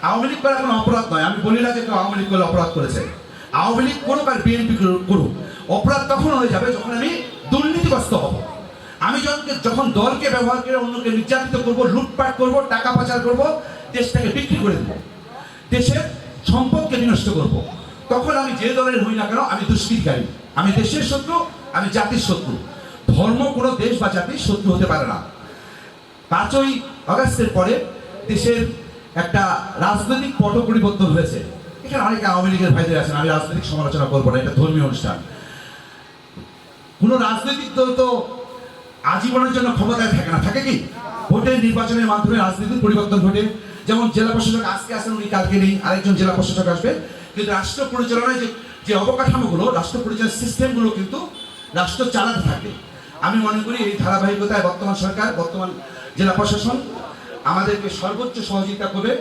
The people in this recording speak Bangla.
আওয়ামী লীগ করা কোনো অপরাধ নয়। আমি বলি না যে কেউ আওয়ামী লীগ করলে অপরাধ করেছে। আওয়ামী লীগ করুক আর বিএনপি করুক, অপরাধ তখন হয়ে যাবে যখন আমি দুর্নীতিগ্রস্ত হব। আমি যখন দলকে ব্যবহার করে অন্যকে নির্যাতিত করব, লুটপাট করব, টাকা পাচার করব, দেশটাকে বিক্রি করে দেব, দেশের সম্পদকে বিনষ্ট করব, তখন আমি যে দলের হই না কেন আমি দুষ্কৃতিকারী, আমি দেশের শত্রু, আমি জাতির শত্রু। ধর্ম কোনো দেশ বা জাতির শত্রু হতে পারে না। 5ই আগস্টের পরে দেশের একটা রাজনৈতিক পট পরিবর্তন হয়েছে। এখানে অনেকে আওয়ামী লীগের ভাইদের আছেন, আমি রাজনৈতিক সমালোচনা করবো না, এটা ধর্মীয় অনুষ্ঠান। কোন রাজনৈতিক দল তো আজীবনের জন্য ক্ষমতায় থাকে না, থাকে কি? ভোটের নির্বাচনের মাধ্যমে রাজনীতির পরিবর্তন ঘটে। যেমন জেলা প্রশাসক আজকে আসেন, উনি কালকে নেই, আরেকজন জেলা প্রশাসক আসবে। কিন্তু রাষ্ট্র পরিচালনায় যে অবকাঠামোগুলো, রাষ্ট্র পরিচালনার সিস্টেমগুলো কিন্তু রাষ্ট্র চালাতে থাকে। আমি মনে করি এই ধারাবাহিকতায় বর্তমান সরকার, বর্তমান জেলা প্রশাসন আমাদেরকে সর্বোচ্চ সহযোগিতা করবে।